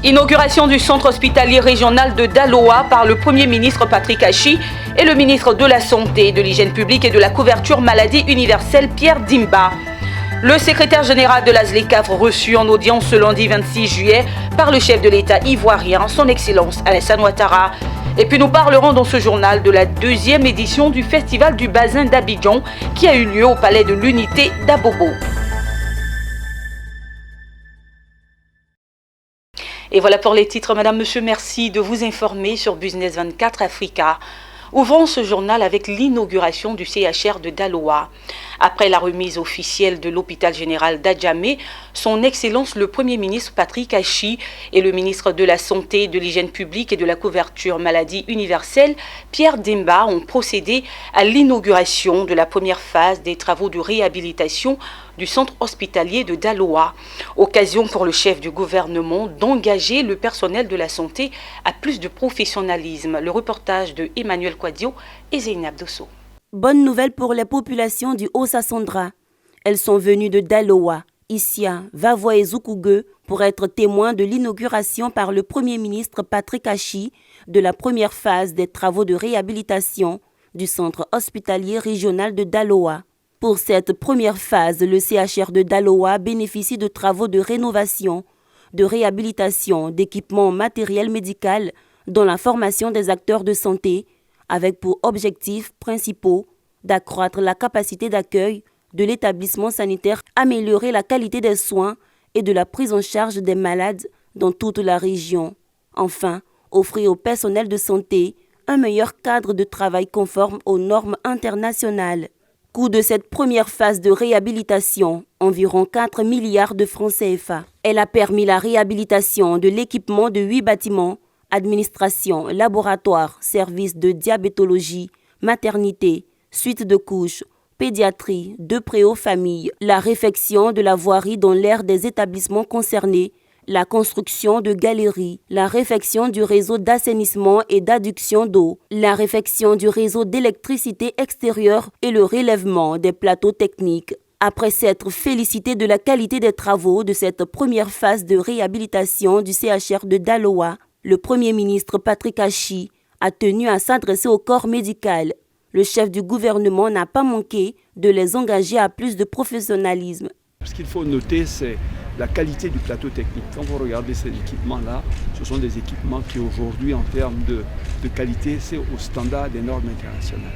Inauguration du centre hospitalier régional de Daloa par le Premier ministre Patrick Achi et le ministre de la Santé, de l'Hygiène publique et de la couverture maladie universelle Pierre Dimba. Le secrétaire général de la ZLECAf reçu en audience ce lundi 26 juillet par le chef de l'État ivoirien, son Excellence Alassane Ouattara. Et puis nous parlerons dans ce journal de la deuxième édition du Festival du Bazin d'Abidjan qui a eu lieu au Palais de l'Unité d'Abobo. Et voilà pour les titres. Madame, Monsieur, merci de vous informer sur Business 24 Africa. Ouvrons ce journal avec l'inauguration du CHR de Daloa. Après la remise officielle de l'hôpital général d'Adjamé, son Excellence le Premier ministre Patrick Achi et le ministre de la Santé, de l'Hygiène publique et de la couverture maladie universelle, Pierre Dimba, ont procédé à l'inauguration de la première phase des travaux de réhabilitation du centre hospitalier de Daloa. Occasion pour le chef du gouvernement d'engager le personnel de la santé à plus de professionnalisme. Le reportage de Emmanuel Quadio et Zeynab Dosso. Bonne nouvelle pour les populations du Haut-Sassandra. Elles sont venues de Daloa, Issia, Vavois et Zoukougue pour être témoins de l'inauguration par le Premier ministre Patrick Achi de la première phase des travaux de réhabilitation du centre hospitalier régional de Daloa. Pour cette première phase, le CHR de Daloa bénéficie de travaux de rénovation, de réhabilitation, d'équipements matériel médical, dont la formation des acteurs de santé, avec pour objectifs principaux d'accroître la capacité d'accueil de l'établissement sanitaire, améliorer la qualité des soins et de la prise en charge des malades dans toute la région. Enfin, offrir au personnel de santé un meilleur cadre de travail conforme aux normes internationales. Coût de cette première phase de réhabilitation, environ 4 milliards de francs CFA. Elle a permis la réhabilitation de l'équipement de 8 bâtiments, administration, laboratoire, services de diabétologie, maternité, suite de couches, pédiatrie, de préaux-familles, la réfection de la voirie dans l'aire des établissements concernés, la construction de galeries, la réfection du réseau d'assainissement et d'adduction d'eau, la réfection du réseau d'électricité extérieure et le relèvement des plateaux techniques. Après s'être félicité de la qualité des travaux de cette première phase de réhabilitation du CHR de Daloa, le Premier ministre Patrick Achi a tenu à s'adresser au corps médical. Le chef du gouvernement n'a pas manqué de les engager à plus de professionnalisme. Ce qu'il faut noter, c'est la qualité du plateau technique. Quand vous regardez ces équipements-là, ce sont des équipements qui aujourd'hui, en termes de qualité, c'est au standard des normes internationales.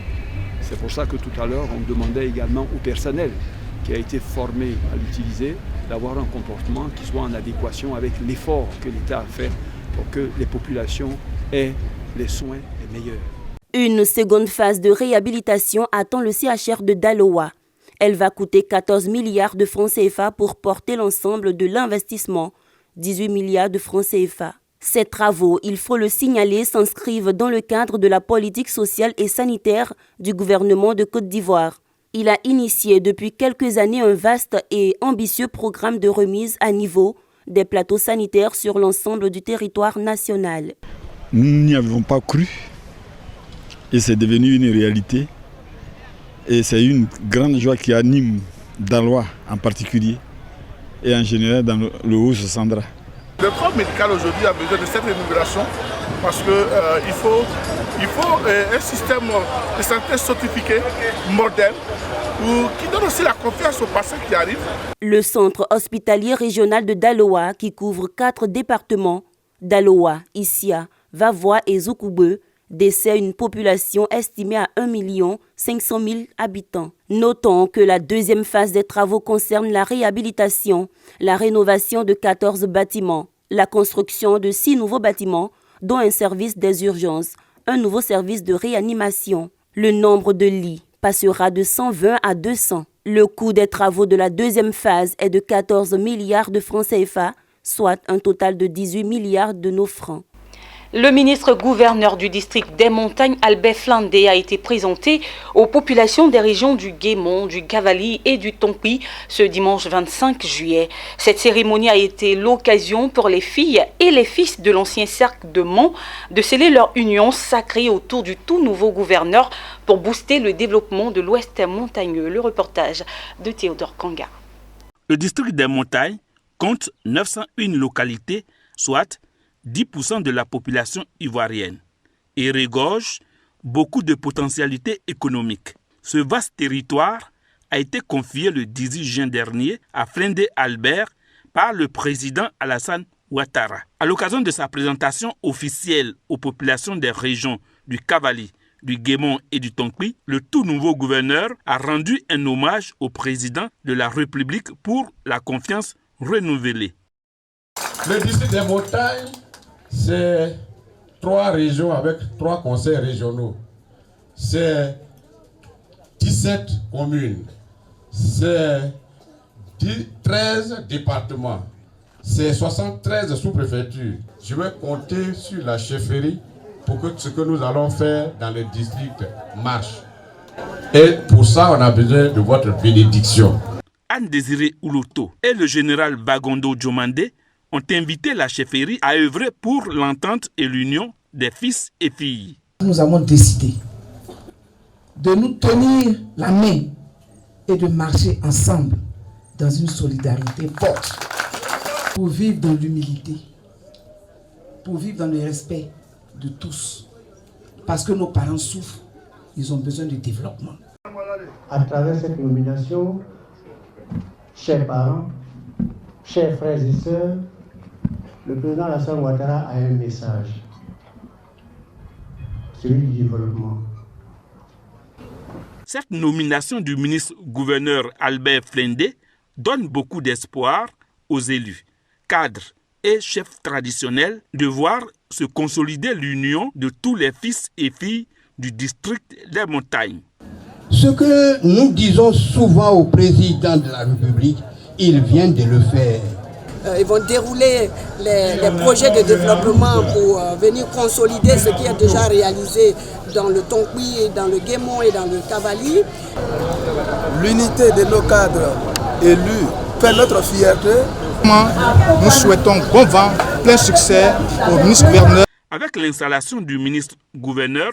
C'est pour ça que tout à l'heure, on demandait également au personnel qui a été formé à l'utiliser d'avoir un comportement qui soit en adéquation avec l'effort que l'État a fait pour que les populations aient les soins les meilleurs. Une seconde phase de réhabilitation attend le CHR de Daloa. Elle va coûter 14 milliards de francs CFA pour porter l'ensemble de l'investissement, 18 milliards de francs CFA. Ces travaux, il faut le signaler, s'inscrivent dans le cadre de la politique sociale et sanitaire du gouvernement de Côte d'Ivoire. Il a initié depuis quelques années un vaste et ambitieux programme de remise à niveau des plateaux sanitaires sur l'ensemble du territoire national. Nous n'y avons pas cru et c'est devenu une réalité. Et c'est une grande joie qui anime Daloa en particulier et en général dans le Haut-Sassandra. Le corps médical aujourd'hui a besoin de cette rénovation parce qu'il faut un système de santé certifié, moderne, qui donne aussi la confiance aux patients qui arrivent. Le centre hospitalier régional de Daloa, qui couvre 4 départements, Daloa, Issia, Vavois et Zoukougue, dessert une population estimée à 1 500 000 habitants. Notons que la deuxième phase des travaux concerne la réhabilitation, la rénovation de 14 bâtiments, la construction de 6 nouveaux bâtiments, dont un service des urgences, un nouveau service de réanimation. Le nombre de lits passera de 120 à 200. Le coût des travaux de la deuxième phase est de 14 milliards de francs CFA, soit un total de 18 milliards de nos francs. Le ministre-gouverneur du district des Montagnes, Albert Flandé, a été présenté aux populations des régions du Guémont, du Cavali et du Tompi ce dimanche 25 juillet. Cette cérémonie a été l'occasion pour les filles et les fils de l'ancien cercle de Mont de sceller leur union sacrée autour du tout nouveau gouverneur pour booster le développement de l'Ouest montagneux. Le reportage de Théodore Kanga. Le district des Montagnes compte 901 localités, soit 10% de la population ivoirienne et regorge beaucoup de potentialités économiques. Ce vaste territoire a été confié le 18 juin dernier à Flindé Albert par le président Alassane Ouattara. À l'occasion de sa présentation officielle aux populations des régions du Cavali, du Guémon et du Tonkpi, le tout nouveau gouverneur a rendu un hommage au président de la République pour la confiance renouvelée. Le district des montagnes, c'est 3 régions avec 3 conseils régionaux. C'est 17 communes. C'est 13 départements. C'est 73 sous-préfectures. Je vais compter sur la chefferie pour que ce que nous allons faire dans le district marche. Et pour ça, on a besoin de votre bénédiction. Anne-Désiré Ouloto et le général Bagondo Diomandé ont invité la chefferie à œuvrer pour l'entente et l'union des fils et filles. Nous avons décidé de nous tenir la main et de marcher ensemble dans une solidarité forte pour vivre dans l'humilité, pour vivre dans le respect de tous. Parce que nos parents souffrent, ils ont besoin de développement. À travers cette nomination, chers parents, chers frères et sœurs, le président Alassane Ouattara a un message, celui du développement. Cette nomination du ministre-gouverneur Albert Flindé donne beaucoup d'espoir aux élus, cadres et chefs traditionnels de voir se consolider l'union de tous les fils et filles du district des montagnes. Ce que nous disons souvent au président de la République, il vient de le faire. Ils vont dérouler les projets de développement pour venir consolider ce qui est déjà réalisé dans le Tonkpi, dans le Guémon et dans le Cavali. L'unité de nos cadres élus fait notre fierté. Nous souhaitons bon vent, plein succès au ministre-gouverneur. Avec l'installation du ministre-gouverneur,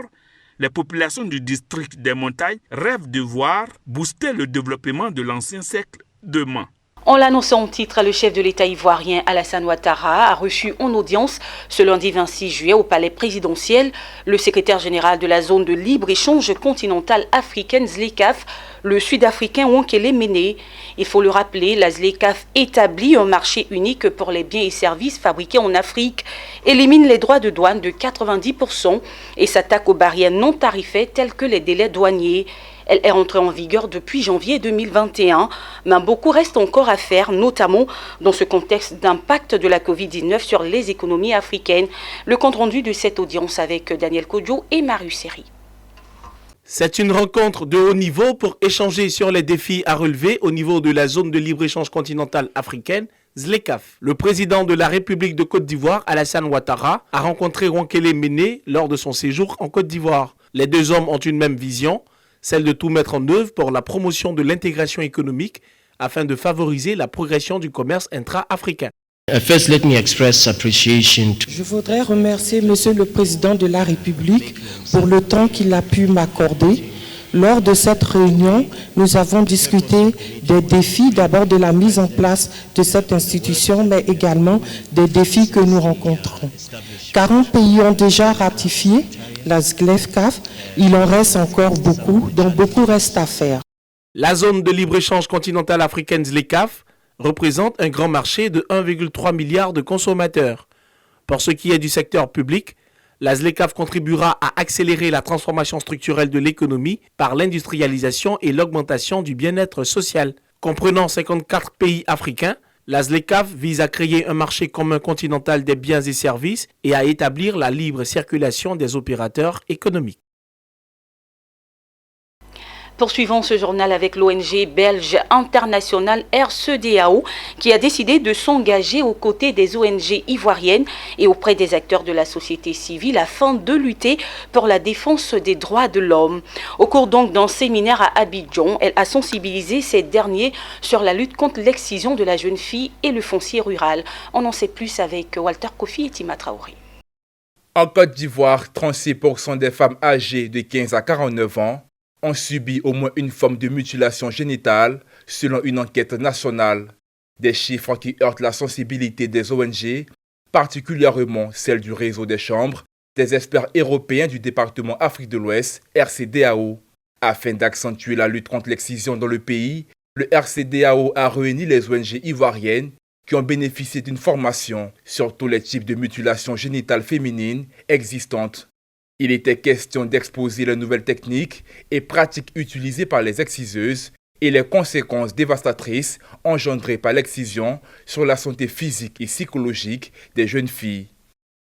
les populations du district des montagnes rêvent de voir booster le développement de l'ancien cercle de Mans. On l'annonçait en titre, le chef de l'État ivoirien Alassane Ouattara a reçu en audience ce lundi 26 juillet au palais présidentiel le secrétaire général de la zone de libre-échange continentale africaine ZLECAf, le sud-africain Wonkele Mene. Il faut le rappeler, la ZLECAf établit un marché unique pour les biens et services fabriqués en Afrique, élimine les droits de douane de 90% et s'attaque aux barrières non tarifaires telles que les délais douaniers. Elle est entrée en vigueur depuis janvier 2021, mais beaucoup reste encore à faire, notamment dans ce contexte d'impact de la Covid-19 sur les économies africaines. Le compte-rendu de cette audience avec Daniel Kodjo et Marius Seri. C'est une rencontre de haut niveau pour échanger sur les défis à relever au niveau de la zone de libre-échange continentale africaine, ZLECAf. Le président de la République de Côte d'Ivoire, Alassane Ouattara, a rencontré Wonkele Mene lors de son séjour en Côte d'Ivoire. Les deux hommes ont une même vision, celle de tout mettre en œuvre pour la promotion de l'intégration économique afin de favoriser la progression du commerce intra-africain. Je voudrais remercier Monsieur le Président de la République pour le temps qu'il a pu m'accorder. Lors de cette réunion, nous avons discuté des défis, d'abord de la mise en place de cette institution, mais également des défis que nous rencontrons. 40 pays ont déjà ratifié la ZLECAf, il en reste encore beaucoup, donc beaucoup reste à faire. La zone de libre-échange continentale africaine ZLECAf représente un grand marché de 1,3 milliard de consommateurs. Pour ce qui est du secteur public, la ZLECAf contribuera à accélérer la transformation structurelle de l'économie par l'industrialisation et l'augmentation du bien-être social. Comprenant 54 pays africains, la ZLECAf vise à créer un marché commun continental des biens et services et à établir la libre circulation des opérateurs économiques. Poursuivons ce journal avec l'ONG belge internationale RCEDAO qui a décidé de s'engager aux côtés des ONG ivoiriennes et auprès des acteurs de la société civile afin de lutter pour la défense des droits de l'homme. Au cours donc d'un séminaire à Abidjan, elle a sensibilisé ces derniers sur la lutte contre l'excision de la jeune fille et le foncier rural. On en sait plus avec Walter Kofi et Tima Traoré. En Côte d'Ivoire, 36% des femmes âgées de 15 à 49 ans ont subi au moins une forme de mutilation génitale selon une enquête nationale. Des chiffres qui heurtent la sensibilité des ONG particulièrement celle du réseau des chambres, des experts européens du département Afrique de l'Ouest, RCDAO. Afin d'accentuer la lutte contre l'excision dans le pays, le RCDAO a réuni les ONG ivoiriennes qui ont bénéficié d'une formation sur tous les types de mutilations génitales féminines existantes. Il était question d'exposer les nouvelles techniques et pratiques utilisées par les exciseuses et les conséquences dévastatrices engendrées par l'excision sur la santé physique et psychologique des jeunes filles.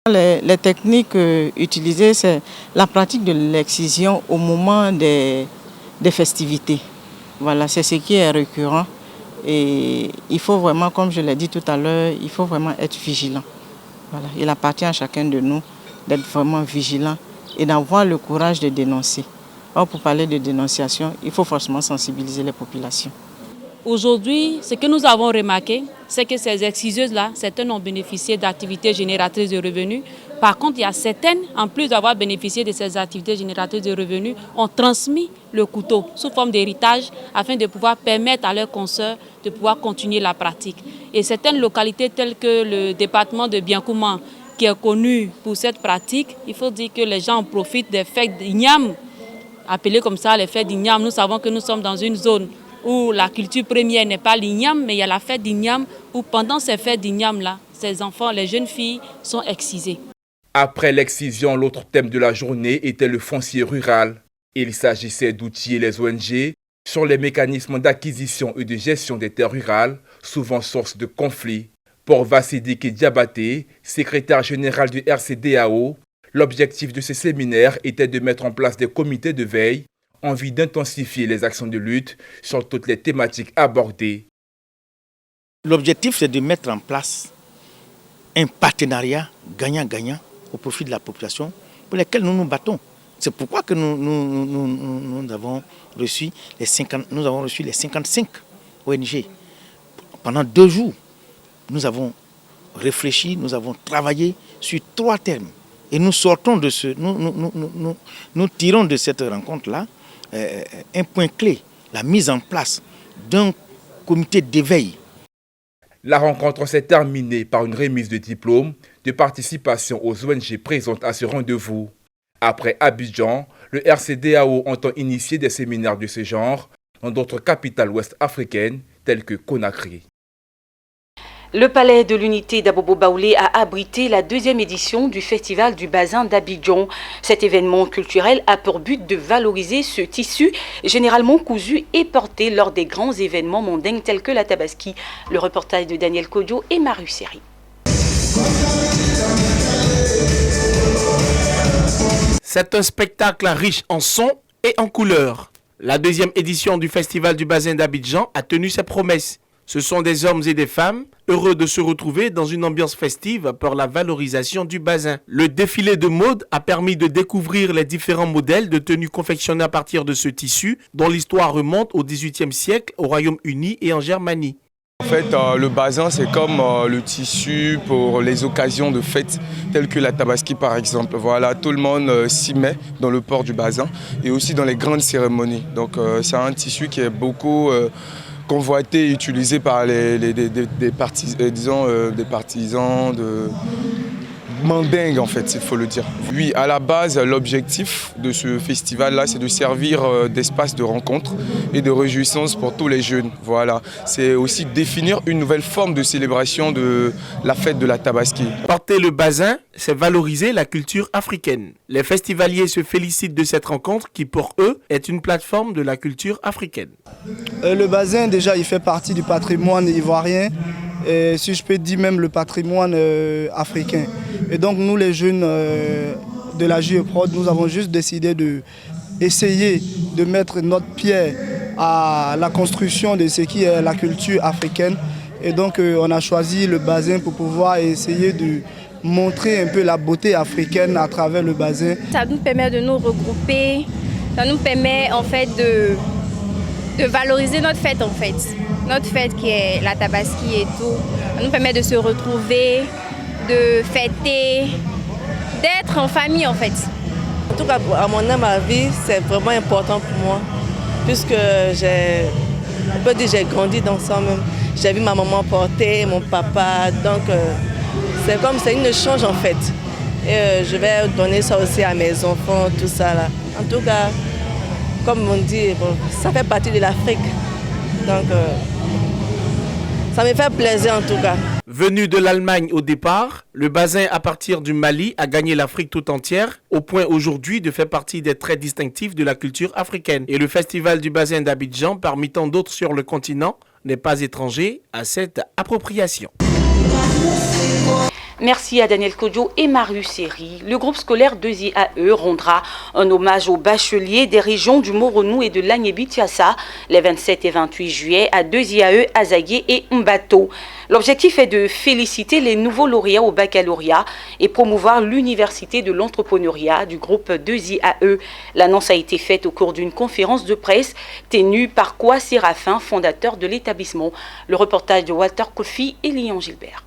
Les techniques utilisées, c'est la pratique de l'excision au moment des festivités. Voilà, c'est ce qui est récurrent. Et il faut vraiment, comme je l'ai dit tout à l'heure, il faut vraiment être vigilant. Voilà, il appartient à chacun de nous d'être vraiment vigilant et d'avoir le courage de dénoncer. Or, pour parler de dénonciation, il faut forcément sensibiliser les populations. Aujourd'hui, ce que nous avons remarqué, c'est que ces exciseuses-là, certaines ont bénéficié d'activités génératrices de revenus. Par contre, il y a certaines, en plus d'avoir bénéficié de ces activités génératrices de revenus, ont transmis le couteau sous forme d'héritage afin de pouvoir permettre à leurs consoeurs de pouvoir continuer la pratique. Et certaines localités telles que le département de Biankouman, qui est connu pour cette pratique, il faut dire que les gens en profitent des fêtes d'Ignam, appelées comme ça les fêtes d'Ignam. Nous savons que nous sommes dans une zone où la culture première n'est pas l'Ignam, mais il y a la fête d'Ignam, où pendant ces fêtes d'Ignam-là, ces enfants, les jeunes filles, sont excisées. Après l'excision, l'autre thème de la journée était le foncier rural. Il s'agissait d'outiller les ONG sur les mécanismes d'acquisition et de gestion des terres rurales, souvent source de conflits. Pour Vassidiki Diabaté, secrétaire général du RCDAO, l'objectif de ce séminaire était de mettre en place des comités de veille en vue d'intensifier les actions de lutte sur toutes les thématiques abordées. L'objectif, c'est de mettre en place un partenariat gagnant-gagnant au profit de la population pour lesquels nous nous battons. C'est pourquoi que nous avons reçu les 55 ONG. Pendant 2 jours, nous avons réfléchi, nous avons travaillé sur 3 thèmes. Et nous sortons de nous tirons de cette rencontre-là un point clé, la mise en place d'un comité d'éveil. La rencontre s'est terminée par une remise de diplôme de participation aux ONG présentes à ce rendez-vous. Après Abidjan, le RCDAO entend initier des séminaires de ce genre dans d'autres capitales ouest-africaines telles que Conakry. Le Palais de l'Unité d'Abobo Baoulé a abrité la 2e édition du Festival du Bazin d'Abidjan. Cet événement culturel a pour but de valoriser ce tissu généralement cousu et porté lors des grands événements mondains tels que la Tabaski. Le reportage de Daniel Kodjo et Maru Seri. C'est un spectacle riche en sons et en couleurs. La 2e édition du Festival du Bazin d'Abidjan a tenu ses promesses. Ce sont des hommes et des femmes heureux de se retrouver dans une ambiance festive pour la valorisation du bazin. Le défilé de mode a permis de découvrir les différents modèles de tenues confectionnées à partir de ce tissu dont l'histoire remonte au XVIIIe siècle au Royaume-Uni et en Germanie. En fait, le bazin, c'est comme le tissu pour les occasions de fêtes, telles que la Tabaski par exemple. Voilà, tout le monde s'y met dans le port du bazin et aussi dans les grandes cérémonies. Donc c'est un tissu qui est beaucoup convoité et utilisé par des partisans de mandingue, en fait, il faut le dire. Oui, à la base, l'objectif de ce festival-là, c'est de servir d'espace de rencontre et de réjouissance pour tous les jeunes. Voilà. C'est aussi définir une nouvelle forme de célébration de la fête de la Tabaski. Porter le bazin, c'est valoriser la culture africaine. Les festivaliers se félicitent de cette rencontre qui, pour eux, est une plateforme de la culture africaine. Le bazin, déjà, il fait partie du patrimoine ivoirien. Et si je peux dire même le patrimoine africain. Et donc nous les jeunes de la JEPROD, nous avons juste décidé d'essayer de mettre notre pierre à la construction de ce qui est la culture africaine. Et donc on a choisi le bazin pour pouvoir essayer de montrer un peu la beauté africaine à travers le bazin. Ça nous permet de nous regrouper, ça nous permet en fait de valoriser notre fête en fait. Notre fête qui est la Tabaski et tout, ça nous permet de se retrouver, de fêter, d'être en famille en fait. En tout cas, à mon âme, ma vie, c'est vraiment important pour moi, puisque j'ai grandi dans ça même. J'ai vu ma maman porter, mon papa, donc C'est comme c'est une échange en fait. Et je vais donner ça aussi à mes enfants, tout ça là. En tout cas, comme on dit, bon, ça fait partie de l'Afrique. Donc, ça me fait plaisir en tout cas. Venu de l'Allemagne au départ, le Bazin à partir du Mali a gagné l'Afrique tout entière, au point aujourd'hui de faire partie des traits distinctifs de la culture africaine. Et le Festival du Bazin d'Abidjan, parmi tant d'autres sur le continent, n'est pas étranger à cette appropriation. Merci à Daniel Kodjo et Marius Seri. Le groupe scolaire 2IAE rendra un hommage aux bacheliers des régions du Moronou et de l'Agnébi-Tiassa les 27 et 28 juillet à 2IAE, Azagué et Mbato. L'objectif est de féliciter les nouveaux lauréats au baccalauréat et promouvoir l'université de l'entrepreneuriat du groupe 2IAE. L'annonce a été faite au cours d'une conférence de presse tenue par Koa Séraphin, fondateur de l'établissement. Le reportage de Walter Kofi et Lyon Gilbert.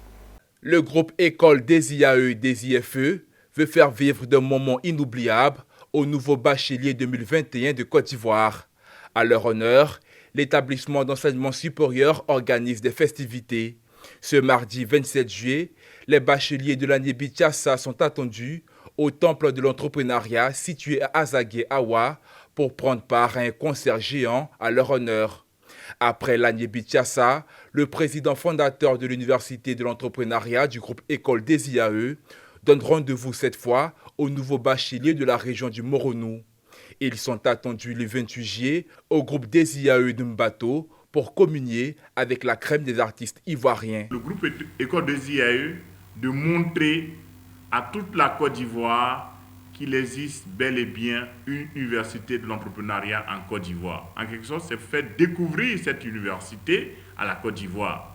Le groupe École des IAE des IFE veut faire vivre d'un moment inoubliable aux nouveaux bacheliers 2021 de Côte d'Ivoire. À leur honneur, l'établissement d'enseignement supérieur organise des festivités. Ce mardi 27 juillet, les bacheliers de l'Agnébi-Tiassa sont attendus au temple de l'entrepreneuriat situé à Azagué, Awa, pour prendre part à un concert géant à leur honneur. Après l'Agnébi-Tiassa, le président fondateur de l'université de l'entrepreneuriat du groupe École des IAE donne rendez-vous cette fois aux nouveaux bacheliers de la région du Moronou. Ils sont attendus le 28 juillet au groupe des IAE de Mbato pour communier avec la crème des artistes ivoiriens. Le groupe École des IAE de montrer à toute la Côte d'Ivoire qu'il existe bel et bien une université de l'entrepreneuriat en Côte d'Ivoire. En quelque sorte, c'est faire découvrir cette université à la Côte d'Ivoire.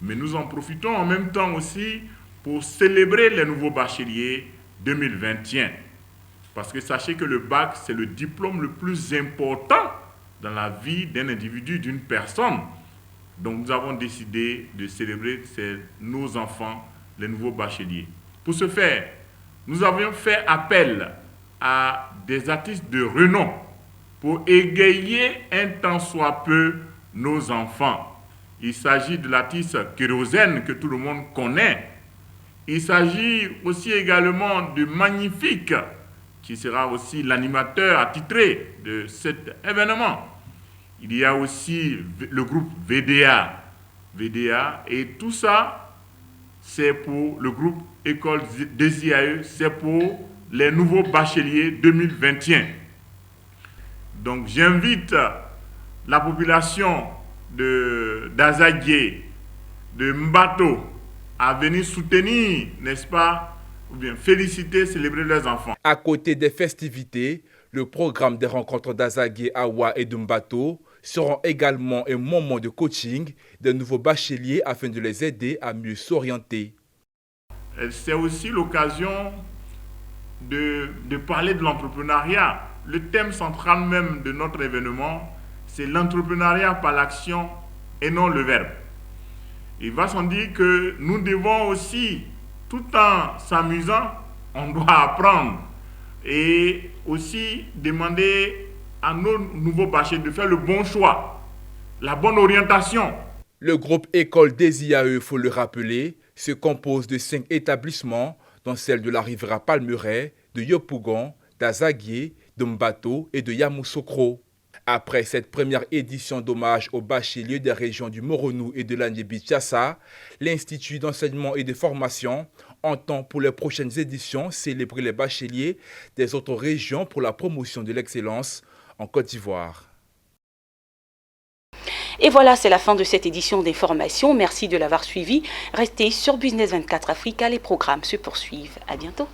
Mais nous en profitons en même temps aussi pour célébrer les nouveaux bacheliers 2021. Parce que sachez que le bac, c'est le diplôme le plus important dans la vie d'un individu, d'une personne. Donc nous avons décidé de célébrer nos enfants, les nouveaux bacheliers. Pour ce faire, nous avions fait appel à des artistes de renom pour égayer un tant soit peu nos enfants. Il s'agit de l'artiste Kérosène que tout le monde connaît. Il s'agit aussi également de Magnifique, qui sera aussi l'animateur attitré de cet événement. Il y a aussi le groupe VDA. Et tout ça, c'est pour le groupe École des IAE, c'est pour les nouveaux bacheliers 2021. Donc j'invite la population d'Azagué, de Mbato, à venir soutenir, n'est-ce pas, ou bien féliciter, célébrer leurs enfants. À côté des festivités, le programme des rencontres d'Azagué, Awa et de Mbato seront également un moment de coaching des nouveaux bacheliers afin de les aider à mieux s'orienter. C'est aussi l'occasion de parler de l'entrepreneuriat. Le thème central même de notre événement, c'est l'entrepreneuriat par l'action et non le verbe. Il va sans dire que nous devons aussi, tout en s'amusant, on doit apprendre et aussi demander à nos nouveaux bacheliers de faire le bon choix, la bonne orientation. Le groupe École des IAE, il faut le rappeler, se compose de 5 établissements, dont celle de la Riviera Palmeraie, de Yopougon, d'Azagué, de Mbato et de Yamoussoukro. Après cette première édition d'hommage aux bacheliers des régions du Moronou et de l'Agnébi-Tiassa, l'Institut d'enseignement et de formation entend pour les prochaines éditions célébrer les bacheliers des autres régions pour la promotion de l'excellence en Côte d'Ivoire. Et voilà, c'est la fin de cette édition d'information. Merci de l'avoir suivi. Restez sur Business 24 Africa, les programmes se poursuivent. À bientôt.